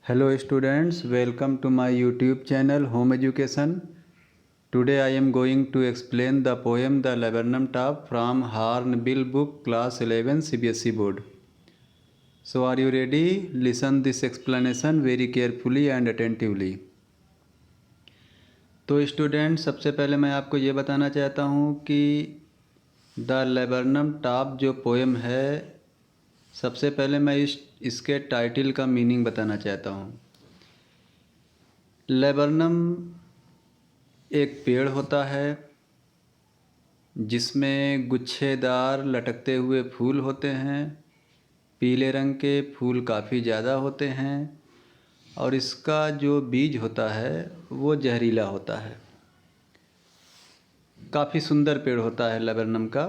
Hello students, welcome to my YouTube channel Home Education. Today I am going to explain the poem The Laburnum Top from Hornbill Book Class 11 CBSE Board. So are you ready? Listen this explanation very carefully and attentively. तो student सबसे पहले मैं आपको ये बताना चाहता हूँ कि द लेबरनम टॉप जो पोएम है, सबसे पहले मैं इसके टाइटल का मीनिंग बताना चाहता हूँ। लेबरनम एक पेड़ होता है जिसमें गुच्छेदार लटकते हुए फूल होते हैं। पीले रंग के फूल काफ़ी ज़्यादा होते हैं और इसका जो बीज होता है वो जहरीला होता है। काफ़ी सुंदर पेड़ होता है लेबरनम का।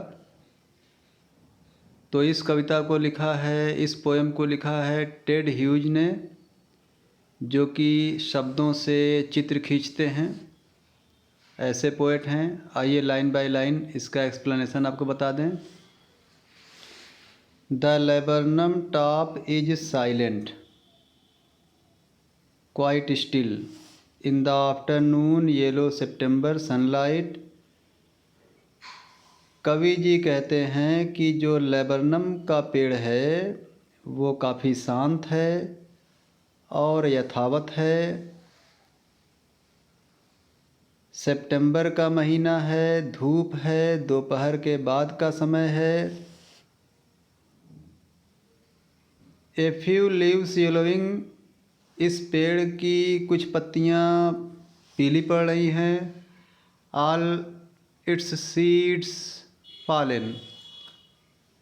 तो इस कविता को लिखा है, इस पोएम को लिखा है टेड ह्यूज ने, जो कि शब्दों से चित्र खींचते हैं, ऐसे पोएट हैं। आइए लाइन बाय लाइन इसका एक्सप्लेनेशन आपको बता दें। The laburnum top is silent, quite still in the afternoon yellow September sunlight. कवि जी कहते हैं कि जो लेबरनम का पेड़ है वो काफ़ी शांत है और यथावत है। सितंबर का महीना है, धूप है, दोपहर के बाद का समय है। ए फ्यू लीव्स येलोइंग, इस पेड़ की कुछ पत्तियाँ पीली पड़ रही हैं। ऑल इट्स सीड्स फॉलन,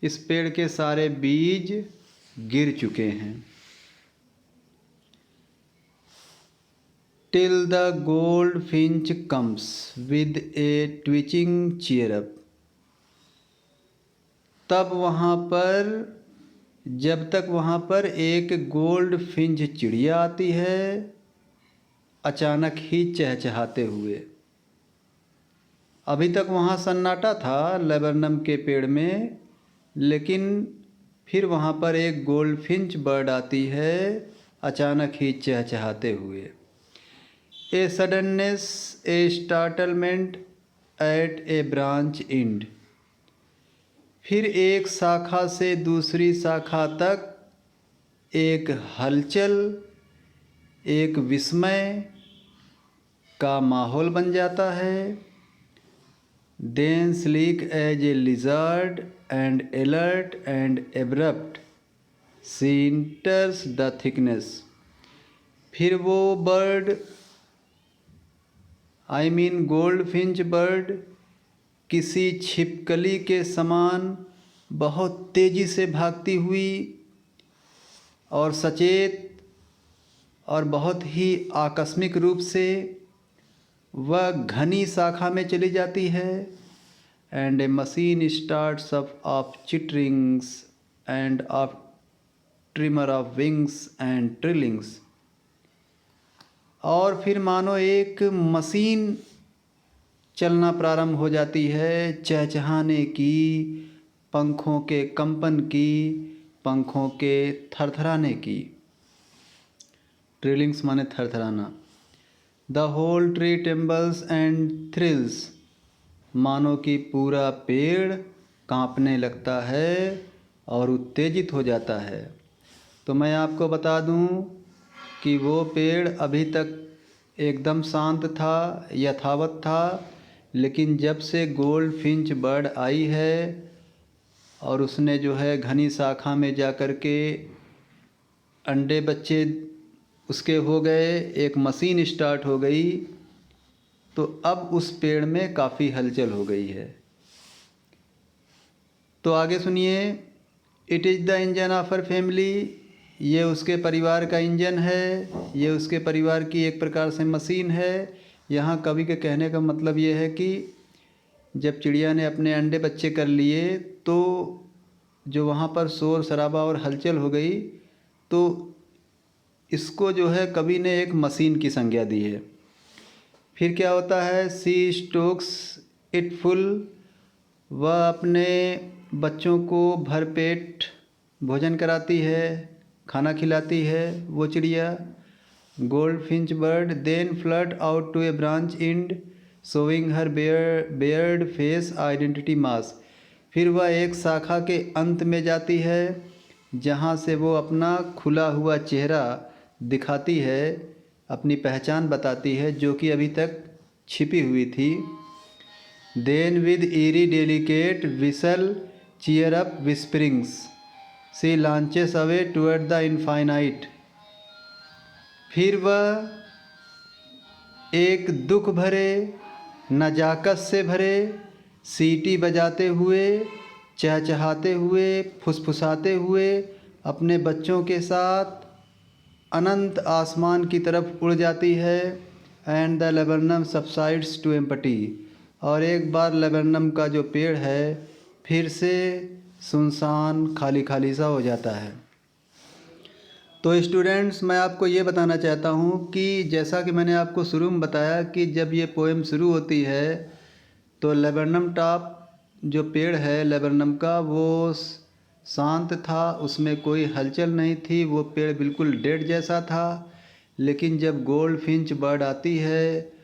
इस पेड़ के सारे बीज गिर चुके हैं। Till the goldfinch comes with a twitching cheer up, तब वहाँ पर, जब तक वहाँ पर एक गोल्ड फिंच चिड़िया आती है अचानक ही चहचहाते हुए। अभी तक वहाँ सन्नाटा था लेबरनम के पेड़ में, लेकिन फिर वहाँ पर एक गोल्ड फिंच बर्ड आती है अचानक ही चहचहाते हुए। A suddenness, a startlement at a branch end, फिर एक शाखा से दूसरी शाखा तक एक हलचल, एक विस्मय का माहौल बन जाता है। Then sleek as a lizard and alert and abrupt she enters the thickness, फिर वो बर्ड, I mean goldfinch bird, किसी छिपकली के समान बहुत तेज़ी से भागती हुई और सचेत और बहुत ही आकस्मिक रूप से वह घनी शाखा में चली जाती है। And A machine starts up of चिटरिंग्स end of trimmer of wings and trillings, और फिर मानो एक मशीन चलना प्रारंभ हो जाती है, चहचहाने की, पंखों के कंपन की, पंखों के थरथराने की। ट्रिलिंग्स माने थरथराना। The whole tree trembles and thrills, मानो कि पूरा पेड़ कांपने लगता है और उत्तेजित हो जाता है। तो मैं आपको बता दूं कि वो पेड़ अभी तक एकदम शांत था, यथावत था, लेकिन जब से गोल्ड फिंच बर्ड आई है और उसने जो है घनी शाखा में जा कर के अंडे बच्चे उसके हो गए, एक मशीन स्टार्ट हो गई, तो अब उस पेड़ में काफ़ी हलचल हो गई है। तो आगे सुनिए। It is the engine of her family, ये उसके परिवार का इंजन है, ये उसके परिवार की एक प्रकार से मशीन है। यहाँ कवि के कहने का मतलब ये है कि जब चिड़िया ने अपने अंडे बच्चे कर लिए तो जो वहाँ पर शोर शराबा और हलचल हो गई, तो इसको जो है कवि ने एक मशीन की संज्ञा दी है। फिर क्या होता है, सी स्टोक्स इट फुल, वह अपने बच्चों को भरपेट भोजन कराती है, खाना खिलाती है वो चिड़िया। goldfinch bird then fled out to a branch end showing her bared face identity mask। फिर वह एक शाखा के अंत में जाती है जहाँ से वो अपना खुला हुआ चेहरा दिखाती है, अपनी पहचान बताती है जो कि अभी तक छिपी हुई थी। Then with eerie delicate whistle cheer up whisperings she launches away toward the infinite। फिर वह एक दुख भरे नजाकत से भरे सीटी बजाते हुए, चहचहाते हुए, फुसफुसाते हुए अपने बच्चों के साथ अनंत आसमान की तरफ उड़ जाती है। And the laburnum subsides to empty. और एक बार लेबनम का जो पेड़ है फिर से सुनसान खाली खाली सा हो जाता है। तो स्टूडेंट्स, मैं आपको ये बताना चाहता हूँ कि जैसा कि मैंने आपको शुरू में बताया कि जब ये पोएम शुरू होती है तो लेबनम टॉप जो पेड़ है लेबनम का वो शांत था, उसमें कोई हलचल नहीं थी, वो पेड़ बिल्कुल डेड जैसा था। लेकिन जब गोल्डफिंच बर्ड आती है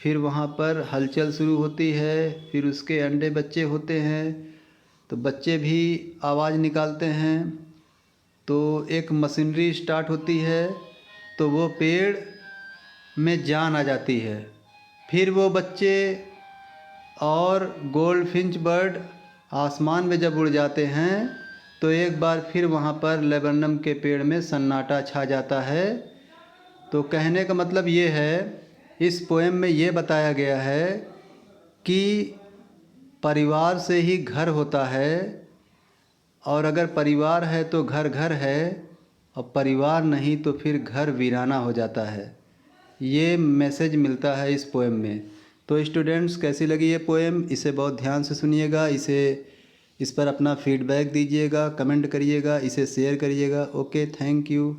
फिर वहाँ पर हलचल शुरू होती है, फिर उसके अंडे बच्चे होते हैं तो बच्चे भी आवाज़ निकालते हैं, तो एक मशीनरी स्टार्ट होती है तो वो पेड़ में जान आ जाती है। फिर वो बच्चे और गोल्डफिंच बर्ड आसमान में जब उड़ जाते हैं तो एक बार फिर वहाँ पर लेबनम के पेड़ में सन्नाटा छा जाता है। तो कहने का मतलब ये है, इस पोएम में ये बताया गया है कि परिवार से ही घर होता है, और अगर परिवार है तो घर घर है, और परिवार नहीं तो फिर घर वीराना हो जाता है। ये मैसेज मिलता है इस पोएम में। तो स्टूडेंट्स, कैसी लगी ये पोएम? इसे बहुत ध्यान से सुनिएगा, इस पर अपना फीडबैक दीजिएगा, कमेंट करिएगा, इसे शेयर करिएगा। Okay, thank you.